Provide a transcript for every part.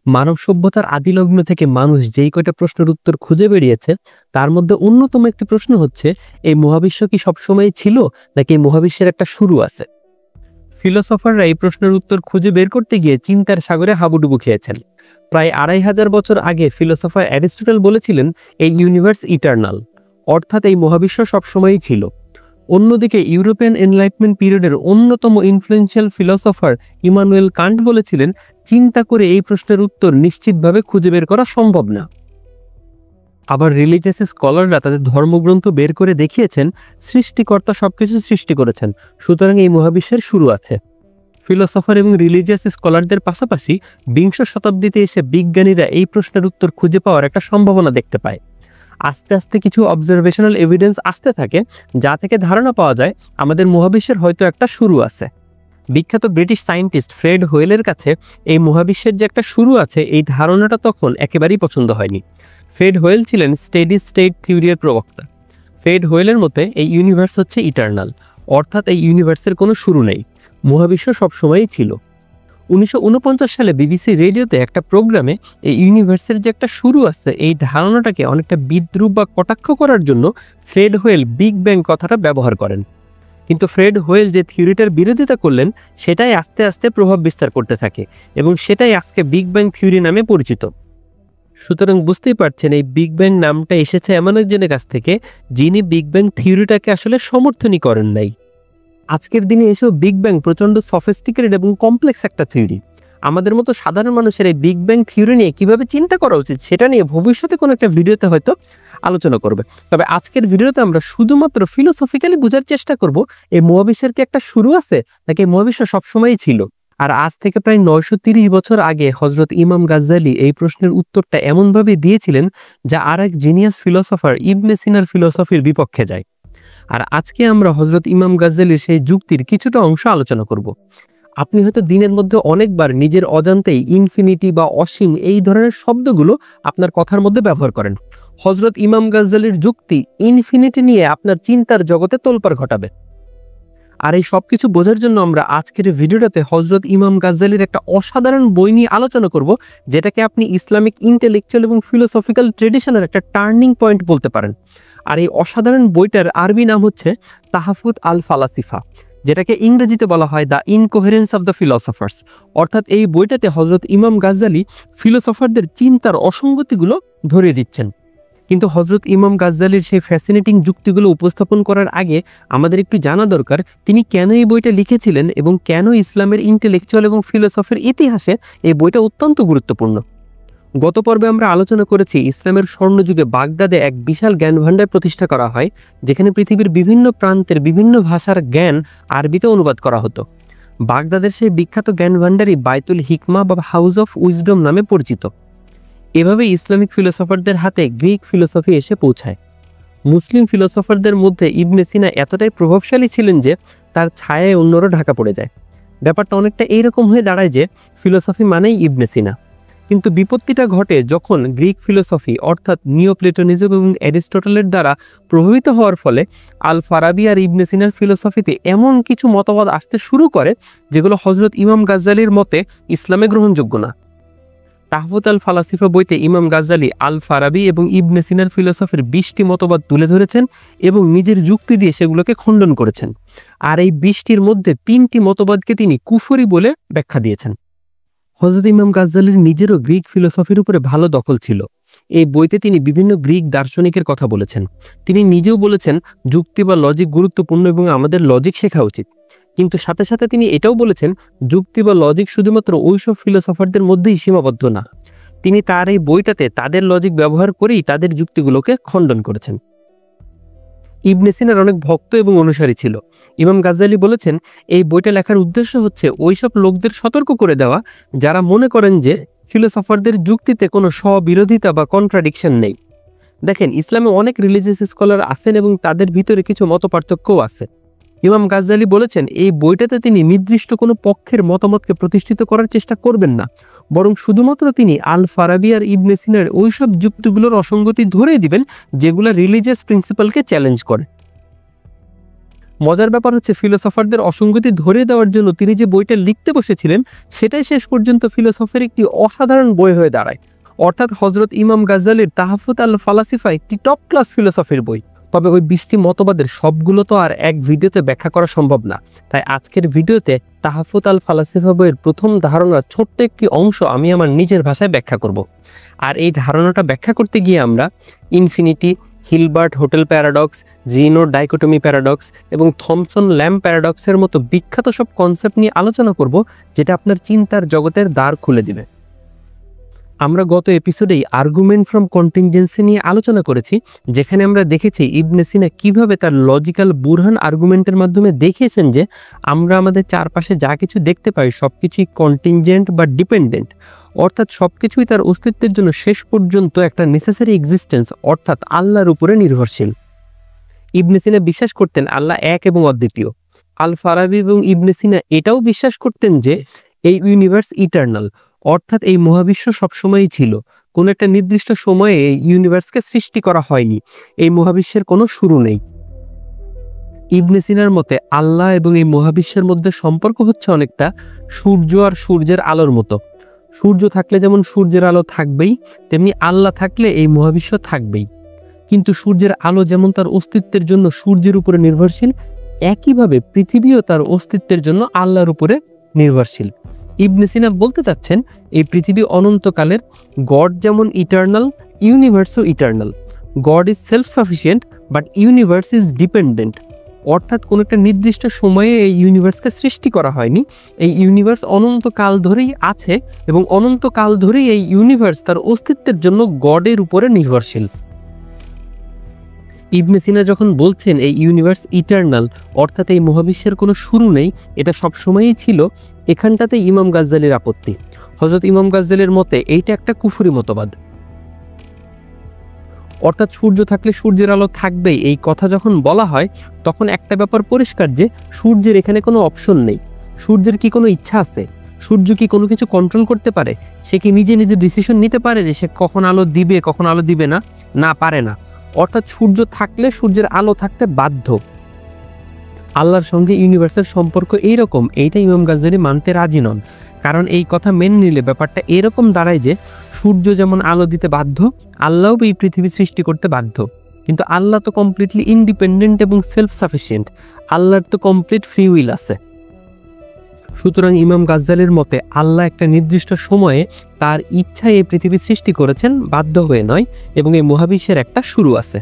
মানব সভ্যতার আদিলগ্ন থেকে মানুষ যেই কয়টা প্রশ্নের উত্তর খুঁজে বেরিয়েছে তার মধ্যে অন্যতম একটি প্রশ্ন হচ্ছে, এই মহাবিশ্ব কি সবসময় ছিল নাকি এই মহাবিশ্বের একটা শুরু আছে? ফিলোসফাররা এই প্রশ্নের উত্তর খুঁজে বের করতে গিয়ে চিন্তার সাগরে হাবুডুবু খেয়েছেন। প্রায় 2500 বছর আগে ফিলোসফার অ্যারিস্টটল বলেছিলেন এই ইউনিভার্স ইটারনাল, অর্থাৎ এই মহাবিশ্ব সবসময়ই ছিল। অন্যদিকে ইউরোপিয়ান এনলাইটমেন্ট পিরিয়ডের অন্যতম ইনফ্লুয়েন্সিয়াল ফিলোসফার ইমানুয়েল কান্ট বলেছিলেন, চিন্তা করে এই প্রশ্নের উত্তর নিশ্চিতভাবে খুঁজে বের করা সম্ভব না। আবার রিলিজিয়াস স্কলাররা তাদের ধর্মগ্রন্থ বের করে দেখিয়েছেন সৃষ্টিকর্তা সবকিছু সৃষ্টি করেছেন, সুতরাং এই মহাবিশ্বের শুরু আছে। ফিলোসফার এবং রিলিজিয়াস স্কলারদের পাশাপাশি 20 শতাব্দীতে এসে বিজ্ঞানীরা এই প্রশ্নের উত্তর খুঁজে পাওয়ার একটা সম্ভাবনা দেখতে পায়। আস্তে আস্তে কিছু অবজারভেশনাল এভিডেন্স আসতে থাকে, যা থেকে ধারণা পাওয়া যায় আমাদের মহাবিশ্বের হয়তো একটা শুরু আছে। বিখ্যাত ব্রিটিশ সায়েন্টিস্ট ফ্রেড হোয়েলের কাছে এই মহাবিশ্বের যে একটা শুরু আছে এই ধারণাটা তখন একেবারেই পছন্দ হয়নি। ফ্রেড হোয়েল ছিলেন স্টেডি স্টেট থিওরির প্রবক্তা। ফ্রেড হোয়েলের মতে এই ইউনিভার্স হচ্ছে ইটারনাল, অর্থাৎ এই ইউনিভার্সের কোনো শুরু নেই, মহাবিশ্ব সবসময়ই ছিল। 1949 সালে বিবিসি রেডিওতে একটা প্রোগ্রামে এই ইউনিভার্সের যে একটা শুরু আছে এই ধারণাটাকে অনেকটা বিদ্রুপ বা কটাক্ষ করার জন্য ফ্রেড হোয়েল বিগ ব্যাং কথাটা ব্যবহার করেন। কিন্তু ফ্রেড হোয়েল যে থিওরিটার বিরোধিতা করলেন সেটাই আস্তে আস্তে প্রভাব বিস্তার করতে থাকে এবং সেটাই আজকে বিগ ব্যাং থিওরি নামে পরিচিত। সুতরাং বুঝতেই পারছেন এই বিগ ব্যাং নামটা এসেছে এমন একজনের কাছ থেকে যিনি বিগ ব্যাং থিওরিটাকে আসলে সমর্থনই করেন নাই। আজকের দিনে এসেও বিগ ব্যাং প্রচণ্ড সফিস্টিকেটেড এবং কমপ্লেক্স একটা থিওরি। আমাদের মতো সাধারণ মানুষের এই বিগ ব্যাং থিওরি নিয়ে কীভাবে চিন্তা করা উচিত সেটা নিয়ে ভবিষ্যতে কোনো একটা ভিডিওতে হয়তো আলোচনা করবে। তবে আজকের ভিডিওতে আমরা শুধুমাত্র ফিলোসফিক্যালি বোঝার চেষ্টা করব এই মহাবিশ্বের কি একটা শুরু আছে নাকি এই মহাবিশ্ব সবসময়ই ছিল। আর আজ থেকে প্রায় 930 বছর আগে হজরত ইমাম গাজ্জালি এই প্রশ্নের উত্তরটা এমনভাবে দিয়েছিলেন যা আর এক জিনিয়াস ফিলোসফার ইবনে সিনার ফিলোসফির বিপক্ষে যায়। আর আজকে আমরা হজরত ইমাম গাজ্জালির সেই যুক্তির কিছুটা অংশ আলোচনা করব। আপনি হয়তো দিনের মধ্যে অনেকবার নিজের অজান্তেই ইনফিনিটি বা অসীম এই ধরনের শব্দগুলো আপনার কথার মধ্যে ব্যবহার করেন। হজরত ইমাম গাজ্জালির যুক্তি ইনফিনিটি নিয়ে আপনার চিন্তার জগতে তোলপাড় ঘটাবে। আর এই সব কিছু বোঝার জন্য আমরা আজকের ভিডিওটাতে হজরত ইমাম গাজ্জালির একটা অসাধারণ বই নিয়ে আলোচনা করব, যেটাকে আপনি ইসলামিক ইন্টেলেকচুয়াল এবং ফিলোসফিক্যাল ট্রেডিশনের একটা টার্নিং পয়েন্ট বলতে পারেন। আর এই অসাধারণ বইটার আরবি নাম হচ্ছে তাহফুত আল ফালাসিফা, যেটাকে ইংরেজিতে বলা হয় দ্য ইনকোহেরেন্স অব দ্য ফিলোসফার্স। অর্থাৎ এই বইটাতে হজরত ইমাম গাজ্জালি ফিলোসফারদের চিন্তার অসঙ্গতিগুলো ধরিয়ে দিচ্ছেন। কিন্তু হজরত ইমাম গাজ্জালির সেই ফ্যাসিনেটিং যুক্তিগুলো উপস্থাপন করার আগে আমাদের একটু জানা দরকার তিনি কেন এই বইটা লিখেছিলেন এবং কেন ইসলামের ইন্টেলেকচুয়াল এবং ফিলোসফির ইতিহাসে এই বইটা অত্যন্ত গুরুত্বপূর্ণ। গত পর্বে আমরা আলোচনা করেছি ইসলামের স্বর্ণযুগে বাগদাদে এক বিশাল জ্ঞান ভাণ্ডার প্রতিষ্ঠা করা হয়, যেখানে পৃথিবীর বিভিন্ন প্রান্তের বিভিন্ন ভাষার জ্ঞান আরবিতে অনুবাদ করা হতো। বাগদাদের সেই বিখ্যাত জ্ঞান ভাণ্ডারই বাইতুল হিকমা বা হাউস অফ উইজডম নামে পরিচিত। এভাবে ইসলামিক ফিলোসফারদের হাতে গ্রিক ফিলোসফি এসে পৌঁছায়। মুসলিম ফিলোসফারদের মধ্যে ইবনে সিনা এতটাই প্রভাবশালী ছিলেন যে তার ছায়ায় অন্যরা ঢাকা পড়ে যায়। ব্যাপারটা অনেকটা এইরকম হয়ে দাঁড়ায় যে ফিলোসফি মানেই ইবনে সিনা। কিন্তু বিপত্তিটা ঘটে যখন গ্রিক ফিলোসফি অর্থাৎ নিওপ্লেটোনিজম এবং অ্যারিস্টটলের দ্বারা প্রভাবিত হওয়ার ফলে আল ফারাবি আর ইবনে সিনার ফিলোসফিতে এমন কিছু মতবাদ আসতে শুরু করে যেগুলো হজরত ইমাম গাজ্জালির মতে ইসলামে গ্রহণযোগ্য না। তাহফুত আল ফালাসিফা বইতে ইমাম গাজ্জালি আল ফারাবি এবং ইবনে সিনার ফিলোসফির 20টি মতবাদ তুলে ধরেছেন এবং নিজের যুক্তি দিয়ে সেগুলোকে খণ্ডন করেছেন। আর এই 20টির মধ্যে 3টি মতবাদকে তিনি কুফরি বলে ব্যাখ্যা দিয়েছেন। হযরত ইমাম গাজ্জালির নিজেরও গ্রিক ফিলোসফির উপরে ভালো দখল ছিল। এই বইতে তিনি বিভিন্ন গ্রিক দার্শনিকের কথা বলেছেন। তিনি নিজেও বলেছেন যুক্তি বা লজিক গুরুত্বপূর্ণ এবং আমাদের লজিক শেখা উচিত। কিন্তু সাথে সাথে তিনি এটাও বলেছেন যুক্তি বা লজিক শুধুমাত্র ওইসব ফিলোসফারদের মধ্যেই সীমাবদ্ধ না। তিনি তার এই বইটাতে তাদের লজিক ব্যবহার করেই তাদের যুক্তিগুলোকে খণ্ডন করেছেন। ইবনে সিনার অনেক ভক্ত এবং অনুসারী ছিল। ইমাম গাজ্জালি বলেছেন এই বইটা লেখার উদ্দেশ্য হচ্ছে ওইসব লোকদের সতর্ক করে দেওয়া যারা মনে করেন যে ফিলোসফারদের যুক্তিতে কোনো স্ববিরোধিতা বা কন্ট্রাডিকশন নেই। দেখেন, ইসলামে অনেক রিলিজিয়াস স্কলার আছেন এবং তাদের ভিতরে কিছু মতপার্থক্যও আছে। ইমাম গাজ্জালি বলেছেন এই বইটাতে তিনি নির্দিষ্ট কোনো পক্ষের মতামতকে প্রতিষ্ঠিত করার চেষ্টা করবেন না, বরং শুধুমাত্র তিনি আল ফারাবি আর ইবনে সিনার ওইসব যুক্তিগুলোর অসঙ্গতি ধরে দিবেন যেগুলো রিলিজিয়াস প্রিন্সিপালকে চ্যালেঞ্জ করে। মজার ব্যাপার হচ্ছে ফিলোসফারদের অসঙ্গতি ধরে দেওয়ার জন্য তিনি যে বইটা লিখতে বসেছিলেন সেটাই শেষ পর্যন্ত ফিলোসফির একটি অসাধারণ বই হয়ে দাঁড়ায়। অর্থাৎ হজরত ইমাম গাজ্জালির তাহাফুত আল ফালাসিফা একটি টপ ক্লাস ফিলোসফির বই। তবে ওই 20টি মতবাদের সবগুলো তো আর এক ভিডিওতে ব্যাখ্যা করা সম্ভব না, তাই আজকের ভিডিওতে তাহাফুত আল ফালাসিফা বইয়ের প্রথম ধারণার ছোট্ট একটি অংশ আমি আমার নিজের ভাষায় ব্যাখ্যা করব। আর এই ধারণাটা ব্যাখ্যা করতে গিয়ে আমরা ইনফিনিটি, হিলবার্ট হোটেল প্যারাডক্স, জিনোর ডাইকোটমি প্যারাডক্স এবং থমসন ল্যাম্প প্যারাডক্সের মতো বিখ্যাত সব কনসেপ্ট নিয়ে আলোচনা করব, যেটা আপনার চিন্তার জগতের দ্বার খুলে দিবে। আমরা গত এপিসোডেই আর্গুমেন্ট ফ্রম কন্টিনজেন্সি নিয়ে আলোচনা করেছি, যেখানে আমরা দেখেছি ইবনে সিনা কিভাবে তার লজিক্যাল বুরহান আর্গুমেন্টের মাধ্যমে দেখিয়েছেন যে আমরা আমাদের চারপাশে যা কিছু দেখতে পাই সবকিছুই কন্টিনজেন্ট বা ডিপেন্ডেন্ট, অর্থাৎ সবকিছুই তার অস্তিত্বের জন্য শেষ পর্যন্ত একটা নেসেসারি এক্সিস্টেন্স অর্থাৎ আল্লাহর উপরে নির্ভরশীল। ইবনে সিনা বিশ্বাস করতেন আল্লাহ এক এবং অদ্বিতীয়। আল ফারাবি এবং ইবনে সিনা এটাও বিশ্বাস করতেন যে এই ইউনিভার্স ইটারনাল, অর্থাৎ এই মহাবিশ্ব সবসময়ই ছিল, কোনো একটা নির্দিষ্ট সময়ে এই ইউনিভার্সকে সৃষ্টি করা হয়নি, এই মহাবিশ্বের কোনো শুরু নেই। ইবনে সিনার মতে আল্লাহ এবং এই মহাবিশ্বের মধ্যে সম্পর্ক হচ্ছে অনেকটা সূর্য আর সূর্যের আলোর মতো। সূর্য থাকলে যেমন সূর্যের আলো থাকবেই, তেমনি আল্লাহ থাকলে এই মহাবিশ্ব থাকবেই। কিন্তু সূর্যের আলো যেমন তার অস্তিত্বের জন্য সূর্যের উপরে নির্ভরশীল, একইভাবে পৃথিবীও তার অস্তিত্বের জন্য আল্লাহর উপরে নির্ভরশীল। ইবনে সিনা বলতে চাচ্ছেন এই পৃথিবী অনন্তকালের, গড যেমন ইটার্নাল, ইউনিভার্সও eternal. God is self sufficient but universe is dependent, অর্থাৎ কোনো একটা নির্দিষ্ট সময়ে এই ইউনিভার্সকে সৃষ্টি করা হয়নি, এই ইউনিভার্স অনন্তকাল ধরেই আছে এবং অনন্তকাল ধরেই এই ইউনিভার্স তার অস্তিত্বের জন্য গডের উপরে নির্ভরশীল। ইবনে সিনা যখন বলছেন এই ইউনিভার্স ইটার্নাল, অর্থাৎ এই মহাবিশ্বের কোনো শুরু নেই, এটা সবসময়ই ছিল, এখানটাতে ইমাম গাজ্জালির আপত্তি। হযরত ইমাম গাজ্জালির মতে এইটা একটা কুফরি মতবাদ। অর্থাৎ সূর্য থাকলে সূর্যের আলো থাকবেই, এই কথা যখন বলা হয় তখন একটা ব্যাপার পরিষ্কার যে সূর্যের এখানে কোনো অপশন নেই। সূর্যের কি কোনো ইচ্ছা আছে? সূর্য কি কোনো কিছু কন্ট্রোল করতে পারে? সে কি নিজে নিজে ডিসিশন নিতে পারে যে সে কখন আলো দিবে কখন আলো দিবে না? না, পারে না। অর্থাৎ সূর্য থাকলে সূর্যের আলো থাকতে বাধ্য। আল্লাহর সঙ্গে ইউনিভার্সের সম্পর্ক এইরকম, এইটা ইমাম গাজ্জালি মানতে রাজি নন। কারণ এই কথা মেনে নিলে ব্যাপারটা এরকম দাঁড়ায় যে সূর্য যেমন আলো দিতে বাধ্য, আল্লাহও এই পৃথিবী সৃষ্টি করতে বাধ্য। কিন্তু আল্লাহ তো কমপ্লিটলি ইন্ডিপেন্ডেন্ট এবং সেলফ সাফিসিয়েন্ট, আল্লাহর তো কমপ্লিট ফ্রি উইল আছে। সুতরাং ইমাম গাজ্জালির মতে আল্লাহ একটা নির্দিষ্ট সময়ে তার ইচ্ছায় এই পৃথিবী সৃষ্টি করেছেন, বাধ্য হয়ে নয়, এবং এই মহাবিশ্বের একটা শুরু আছে।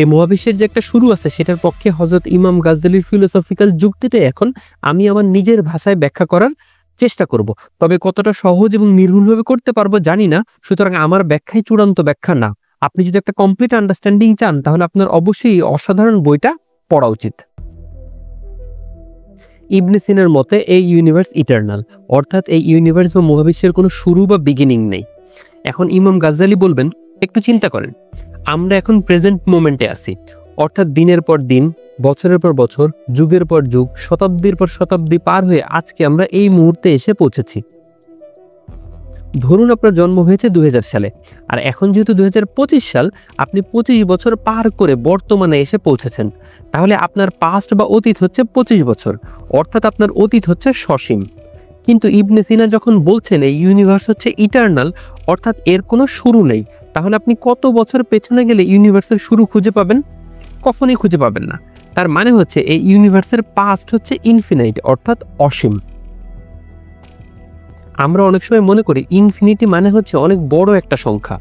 এই মহাবিশ্বের যে একটা শুরু আছে সেটার পক্ষে হযরত ইমাম গাজ্জালির ফিলোসফিক্যাল যুক্তিটাই এখন আমি আমার নিজের ভাষায় ব্যাখ্যা করার চেষ্টা করব। তবে কতটা সহজ এবং নির্ভুলভাবে করতে পারবো জানি না, সুতরাং আমার ব্যাখ্যাই চূড়ান্ত ব্যাখ্যা না। আপনি যদি একটা কমপ্লিট আন্ডারস্ট্যান্ডিং চান তাহলে আপনার অবশ্যই এই অসাধারণ বইটা পড়া উচিত। ইবনে সিনার মতে এই ইউনিভার্স ইটারনাল, অর্থাৎ এই ইউনিভার্স বা মহাবিশ্বের কোনো শুরু বা বিগিনিং নেই। এখন ইমাম গাজ্জালি বলবেন, একটু চিন্তা করেন, আমরা এখন প্রেজেন্ট মোমেন্টে আছি, অর্থাৎ দিনের পর দিন, বছরের পর বছর, যুগের পর যুগ, শতাব্দীর পর শতাব্দী পার হয়ে আজকে আমরা এই মুহূর্তে এসে পৌঁছেছি। ধরুন আপনার জন্ম হয়েছে 2000 সালে, আর এখন যেহেতু 2025 সাল, আপনি 25 বছর পার করে বর্তমানে এসে পৌঁছেছেন। তাহলে আপনার পাস্ট বা অতীত হচ্ছে 25 বছর, অর্থাৎ আপনার অতীত হচ্ছে সসীম। কিন্তু ইবনে সিনা যখন বলছেন এই ইউনিভার্স হচ্ছে ইটার্নাল, অর্থাৎ এর কোনো শুরু নেই, তাহলে আপনি কত বছর পেছনে গেলে ইউনিভার্সের শুরু খুঁজে পাবেন? কখনোই খুঁজে পাবেন না। তার মানে হচ্ছে এই ইউনিভার্সের পাস্ট হচ্ছে ইনফিনাইট, অর্থাৎ অসীম। আমরা অনেক সময় মনে করি ইনফিনিটি মানে হচ্ছে অনেক বড় একটা সংখ্যা,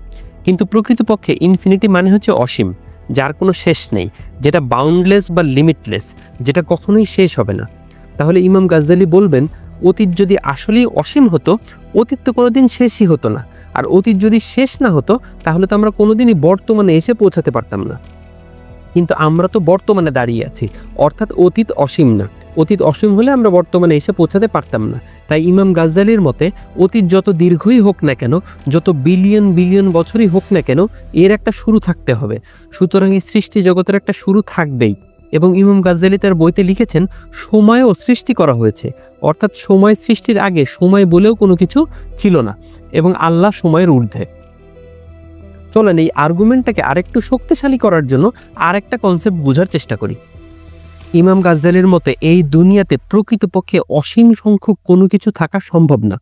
কিন্তু প্রকৃতপক্ষে ইনফিনিটি মানে হচ্ছে অসীম, যার কোনো শেষ নেই, যেটা বাউন্ডলেস বা লিমিটলেস, যেটা কখনোই শেষ হবে না। তাহলে ইমাম গাজ্জালি বলবেন অতীত যদি আসলেই অসীম হতো, অতীত তো কোনোদিন শেষই হতো না, আর অতীত যদি শেষ না হতো তাহলে তো আমরা কোনোদিনই বর্তমানে এসে পৌঁছাতে পারতাম না। কিন্তু আমরা তো বর্তমানে দাঁড়িয়ে আছি, অর্থাৎ অতীত অসীম না। অতীত অসীম হলে আমরা বর্তমানে এসে পৌঁছাতে পারতাম না। তাই ইমাম গাজ্জালির মতে অতীত যত দীর্ঘই হোক না কেন, যত বিলিয়ন বিলিয়ন বছরই হোক না কেন, এর একটা শুরু থাকতে হবে। সুতরাং এই সৃষ্টি জগতের একটা শুরু থাকবেই। এবং ইমাম গাজ্জালি তার বইতে লিখেছেন সময়ও সৃষ্টি করা হয়েছে, অর্থাৎ সময় সৃষ্টির আগে সময় বলেও কোনো কিছু ছিল না, এবং আল্লাহ সময়ের ঊর্ধ্বে। চলেন এই আর্গুমেন্টটাকে আরেকটু শক্তিশালী করার জন্য আরেকটা কনসেপ্ট বোঝার চেষ্টা করি। ইমাম গাজ্জালির মতে এই দুনিয়াতে প্রকৃতপক্ষে অসীম সংখ্যক কোনো কিছু থাকা সম্ভব না।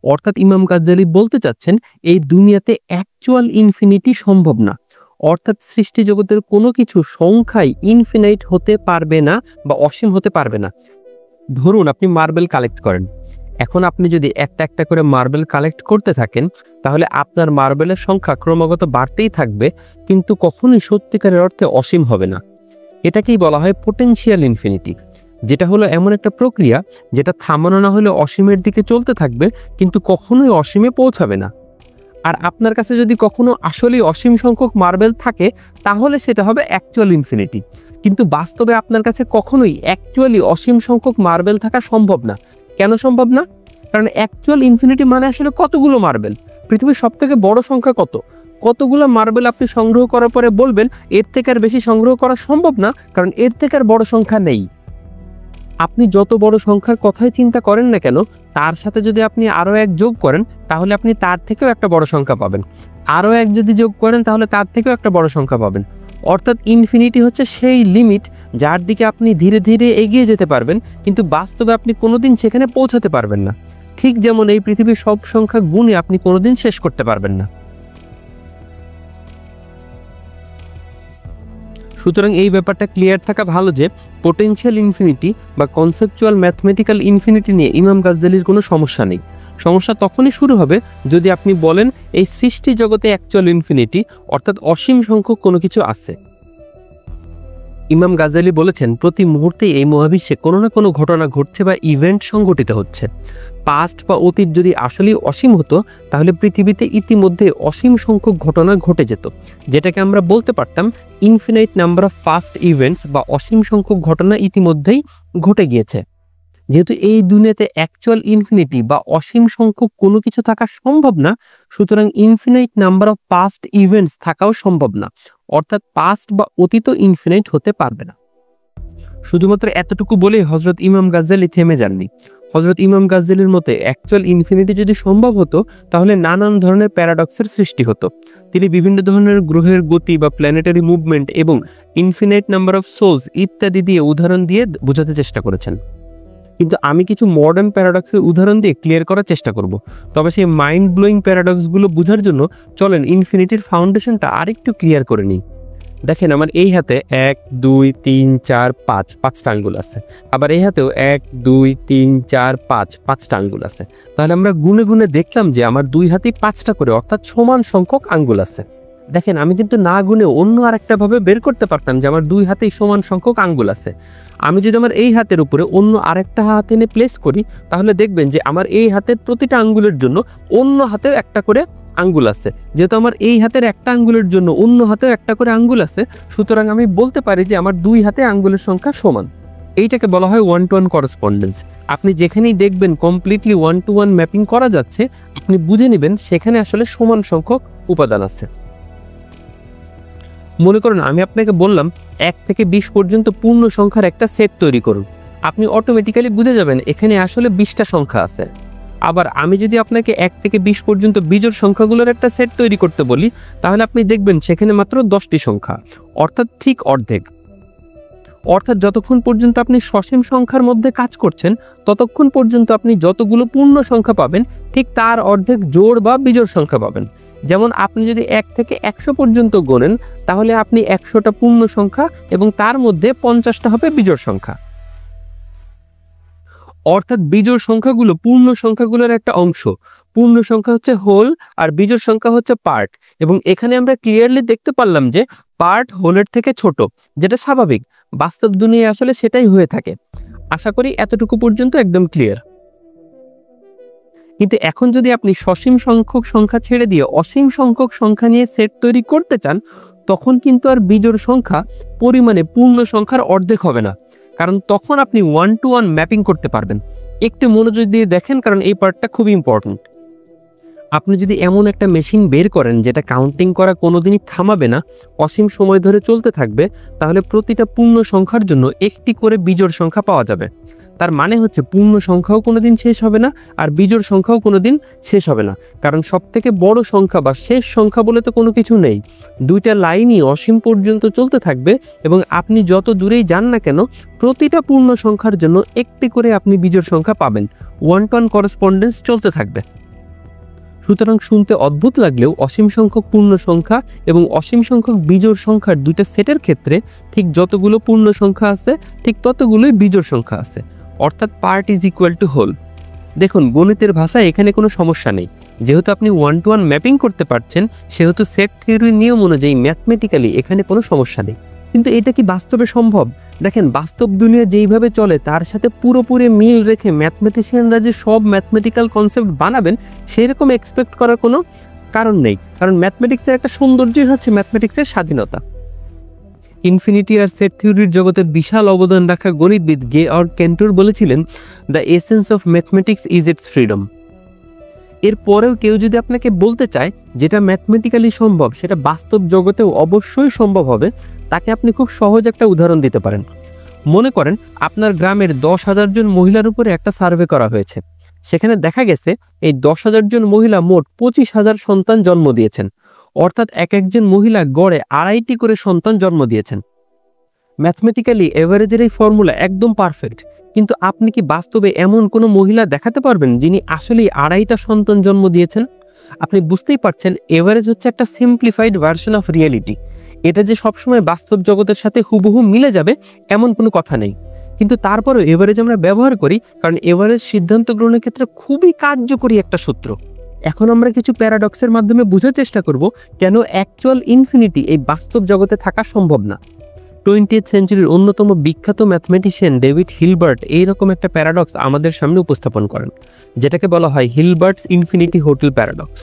অর্থাৎ ইমাম গাজ্জালি বলতে চাচ্ছেন এই দুনিয়াতে অ্যাকচুয়াল ইনফিনিটি সম্ভব না। অর্থাৎ সৃষ্টি জগতের কোনো কিছু সংখ্যাই ইনফিনাইট হতে পারবে না বা অসীম হতে পারবে না। ধরুন আপনি মার্বেল কালেক্ট করেন, এখন আপনি যদি একটা একটা করে মার্বেল কালেক্ট করতে থাকেন তাহলে আপনার মার্বেলের সংখ্যা ক্রমাগত বাড়তেই থাকবে, কিন্তু কখনোই সত্যিকারের অর্থে অসীম হবে না। এটাকেই বলা হয় পোটেনশিয়াল ইনফিনিটি, যেটা হলো এমন একটা প্রক্রিয়া যেটা থামানো না হলে অসীমের দিকে চলতে থাকবে কিন্তু কখনোই অসীমে পৌঁছাবে না। আর আপনার কাছে যদি কখনো আসলেই অসীম সংখ্যক মার্বেল থাকে তাহলে সেটা হবে অ্যাকচুয়াল ইনফিনিটি, কিন্তু বাস্তবে আপনার কাছে কখনোই অ্যাকচুয়ালি অসীম সংখ্যক মার্বেল থাকা সম্ভব না। কেন সম্ভব না? কারণ অ্যাকচুয়াল ইনফিনিটি মানে আসলে কতগুলো মার্বেল, পৃথিবীর সবথেকে বড় সংখ্যা কতগুলো মার্বেল আপনি সংগ্রহ করার পরে বলবেন এর থেকে আর বেশি সংগ্রহ করা সম্ভব না, কারণ এর থেকে আর বড় সংখ্যা নেই। আপনি যত বড় সংখ্যার কথাই চিন্তা করেন না কেন, তার সাথে যদি আপনি আরও এক যোগ করেন তাহলে আপনি তার থেকেও একটা বড় সংখ্যা পাবেন, আরও এক যদি যোগ করেন তাহলে তার থেকেও একটা বড় সংখ্যা পাবেন। অর্থাৎ ইনফিনিটি হচ্ছে সেই লিমিট যার দিকে আপনি ধীরে ধীরে এগিয়ে যেতে পারবেন, কিন্তু বাস্তবে আপনি কোনোদিন সেখানে পৌঁছাতে পারবেন না। ঠিক যেমন এই পৃথিবীর সব সংখ্যা গুণে আপনি কোনোদিন শেষ করতে পারবেন না। সুতরাং এই ব্যাপারটা ক্লিয়ার থাকা ভালো যে পোটেনশিয়াল ইনফিনিটি বা কনসেপচুয়াল ম্যাথমেটিক্যাল ইনফিনিটি নিয়ে ইমাম গাজ্জালির কোনো সমস্যা নেই। সমস্যা তখনই শুরু হবে যদি আপনি বলেন এই সৃষ্টি জগতে অ্যাকচুয়াল ইনফিনিটি অর্থাৎ অসীম সংখ্যক কোনো কিছু আছে। ইমাম গাজ্জালি বলেছেন প্রতি মুহূর্তেই এই মহাবিশ্বে কোনো না কোনো ঘটনা ঘটছে বা ইভেন্ট সংঘটিত হচ্ছে। পাস্ট বা অতীত যদি আসলেই অসীম হতো তাহলে পৃথিবীতে ইতিমধ্যে অসীম সংখ্যক ঘটনা ঘটে যেত, যেটাকে আমরা বলতে পারতাম infinite number of past events বা অসীম সংখ্যক ঘটনা ইতিমধ্যেই ঘটে গিয়েছে। যেহেতু এই দুনিয়াতে অ্যাকচুয়াল ইনফিনিটি বা অসীম সংখ্যক কোনো কিছু থাকা সম্ভব না, সুতরাং infinite number of past events থাকাও সম্ভব না, অর্থাৎ পাস্ট বা অতীত ইনফিনাইট হতে পারবে না। শুধুমাত্র এতটুকু বলেই হজরত ইমাম গাজ্জালি থেমে যাননি। হজরত ইমাম গাজ্জালির মতে অ্যাকচুয়াল ইনফিনিটি যদি সম্ভব হতো তাহলে নানান ধরনের প্যারাডক্সের সৃষ্টি হতো। তিনি বিভিন্ন ধরনের গ্রহের গতি বা প্ল্যানেটারি মুভমেন্ট এবং ইনফিনাইট নাম্বার অফ সোলস ইত্যাদি দিয়ে উদাহরণ দিয়ে বোঝাতে চেষ্টা করেছেন। কিন্তু আমি কিছু মডার্ন প্যারাডক্সের উদাহরণ দিয়ে ক্লিয়ার করার চেষ্টা করব। তবে সেই মাইন্ড ব্লোয়িং প্যারাডক্সগুলো বোঝার জন্য চলেন ইনফিনিটির ফাউন্ডেশনটা আরেকটু ক্লিয়ার করে নিই। দেখেন আমার এই হাতে 1 2 3 4 5 5টা আঙ্গুল আছে, আবার এই হাতেও 1 2 3 4 5 5টা আঙ্গুল আছে। তাহলে আমরা গুনে গুনে দেখলাম যে আমার দুই হাতেই 5টা করে অর্থাৎ সমান সংখ্যক আঙ্গুল আছে। দেখেন আমি কিন্তু না গুনে অন্য আরেকটা ভাবে বের করতে পারতাম যে আমার দুই হাতেই সমান সংখ্যক আঙ্গুল আছে। আমি যদি আমার এই হাতের উপরে অন্য আরেকটা হাত এনে প্লেস করি তাহলে দেখবেন যে আমার এই হাতের প্রতিটা আঙ্গুলের জন্য অন্য হাতেও একটা করে আঙ্গুল আছে। যেহেতু আমার এই হাতের একটা আঙ্গুলের জন্য অন্য হাতেও একটা করে আঙ্গুল আছে, সুতরাং আমি বলতে পারি যে আমার দুই হাতে আঙ্গুলের সংখ্যা সমান। এইটাকে বলা হয় 1-to-1 করেসপন্ডেন্স। আপনি যেখানেই দেখবেন কমপ্লিটলি 1-to-1 ম্যাপিং করা যাচ্ছে, আপনি বুঝে নেবেন সেখানে আসলে সমান সংখ্যক উপাদান আছে। মনে করুন আমি আপনাকে বললাম 1 থেকে 20 পর্যন্ত পূর্ণ সংখ্যার একটা সেট তৈরি করুন, আপনি অটোমেটিক্যালি বুঝে যাবেন এখানে আসলে 20টা সংখ্যা আছে। আবার আমি যদি আপনাকে 1 থেকে 20 পর্যন্ত বিজোড় সংখ্যাগুলোর একটা সেট তৈরি করতে বলি তাহলে আপনি দেখবেন সেখানে মাত্র 10টি সংখ্যা, অর্থাৎ ঠিক অর্ধেক। অর্থাৎ যতক্ষণ পর্যন্ত আপনি সসীম সংখ্যার মধ্যে কাজ করছেন ততক্ষণ পর্যন্ত আপনি যতগুলো পূর্ণ সংখ্যা পাবেন ঠিক তার অর্ধেক জোড় বা বিজোড় সংখ্যা পাবেন। যেমন আপনি যদি 1 থেকে 100 পর্যন্ত গোনেন তাহলে আপনি 100টা পূর্ণ সংখ্যা এবং তার মধ্যে 50টা হবে বিজোড় সংখ্যা। অর্থাৎ বিজোড় সংখ্যাগুলো পূর্ণ সংখ্যাগুলোর একটা অংশ। পূর্ণ সংখ্যা হচ্ছে হোল আর বিজোড় সংখ্যা হচ্ছে পার্ট। এবং এখানে আমরা ক্লিয়ারলি দেখতে পারলাম যে পার্ট হোলের থেকে ছোট, যেটা স্বাভাবিক, বাস্তব দুনিয়ায় আসলে সেটাই হয়ে থাকে। আশা করি এতটুকু পর্যন্ত একদম ক্লিয়ার। কিন্তু এখন যদি আপনি সসীম সংখ্যক সংখ্যা ছেড়ে দিয়ে অসীম সংখ্যক সংখ্যা নিয়ে সেট তৈরি করতে চান তখন কিন্তু আর বিজোড় সংখ্যা পরিমাণে পূর্ণ সংখ্যার অর্ধেক হবে না, কারণ তখন আপনি 1-to-1 ম্যাপিং করতে পারবেন। একটু মনোযোগ দিয়ে দেখেন, কারণ এই পার্টটা খুব ইম্পর্টেন্ট। আপনি যদি এমন একটা মেশিন বের করেন যেটা কাউন্টিং করা কোনোদিনই থামাবে না, অসীম সময় ধরে চলতে থাকবে, তাহলে প্রতিটা পূর্ণ সংখ্যার জন্য একটি করে বিজোড় সংখ্যা পাওয়া যাবে। তার মানে হচ্ছে পূর্ণ সংখ্যাও কোনোদিন শেষ হবে না, আর বিজোড় সংখ্যাও কোনোদিন শেষ হবে না। কারণ সবথেকে বড় সংখ্যা বা শেষ সংখ্যা বলে তো কোনো কিছু নেই। দুইটা লাইনই অসীম পর্যন্ত চলতে থাকবে এবং আপনি যত দূরেই যান না কেন প্রতিটা পূর্ণ সংখ্যার জন্য একটি করে আপনি বিজোড় সংখ্যা পাবেন। 1-to-1 করসপন্ডেন্স চলতে থাকবে। সুতরাং শুনতে অদ্ভুত লাগলেও অসীম সংখ্যক পূর্ণ সংখ্যা এবং অসীম সংখ্যক বিজোড় সংখ্যার দুইটা সেটের ক্ষেত্রে ঠিক যতগুলো পূর্ণ সংখ্যা আছে ঠিক ততগুলোই বিজোড় সংখ্যা আছে, অর্থাৎ part is equal to whole. দেখুন গণিতের ভাষায় এখানে কোনো সমস্যা নেই। যেহেতু আপনি 1-to-1 ম্যাপিং করতে পারছেন সেহেতু সেট থিওরির নিয়ম অনুযায়ী ম্যাথমেটিক্যালি এখানে কোনো সমস্যা নেই। কিন্তু এটা কি বাস্তবে সম্ভব? দেখেন বাস্তব দুনিয়া যেইভাবে চলে তার সাথে পুরোপুরি মিল রেখে ম্যাথমেটিশিয়ানরা যে সব ম্যাথমেটিক্যাল কনসেপ্ট বানাবেন সেরকম এক্সপেক্ট করার কোনো কারণ নেই। কারণ ম্যাথমেটিক্সের একটা সৌন্দর্যই হচ্ছে ম্যাথমেটিক্সের স্বাধীনতা। ইনফিনিটি আর সেট থিওরির জগতে বিশাল অবদান রাখা গণিতবিদ গেঅর্গ ক্যান্টর বলেছিলেন, the essence of mathematics is it's freedom. এরপরেও কেউ যদি আপনাকে বলতে চায় যেটা ম্যাথমেটিক্যালি সম্ভব সেটা বাস্তব জগতেও অবশ্যই সম্ভব হবে, তাকে আপনি খুব সহজ একটা উদাহরণ দিতে পারেন। মনে করেন আপনার গ্রামের 10,000 জন মহিলার উপরে একটা সার্ভে করা হয়েছে। সেখানে দেখা গেছে এই 10,000 জন মহিলা মোট 25,000 সন্তান জন্ম দিয়েছেন, অর্থাৎ এক একজন মহিলা গড়ে 2.5টি করে সন্তান জন্ম দিয়েছেন। ম্যাথমেটিক্যালি এভারেজের এই ফর্মুলা একদম পারফেক্ট, কিন্তু আপনি কি বাস্তবে এমন কোনো মহিলা দেখাতে পারবেন যিনি আসলেই 2.5টা সন্তান জন্ম দিয়েছেন? আপনি বুঝতেই পারছেন এভারেজ হচ্ছে একটা সিম্পলিফাইড ভার্সন অফ রিয়েলিটি। এটা যে সবসময় বাস্তব জগতের সাথে হুবহু মিলে যাবে এমন কোনো কথা নেই, কিন্তু তারপরেও এভারেজ আমরা ব্যবহার করি কারণ এভারেজ সিদ্ধান্ত গ্রহণের ক্ষেত্রে খুবই কার্যকরী একটা সূত্র। এখন আমরা কিছু প্যারাডক্সের মাধ্যমে বোঝার চেষ্টা করব কেন অ্যাকচুয়াল ইনফিনিটি এই বাস্তব জগতে থাকা সম্ভব না। 20th সেঞ্চুরির অন্যতম বিখ্যাত ম্যাথমেটিশিয়ান ডেভিড হিলবার্ট এইরকম একটা প্যারাডক্স আমাদের সামনে উপস্থাপন করেন, যেটাকে বলা হয় হিলবার্টস ইনফিনিটি হোটেল প্যারাডক্স।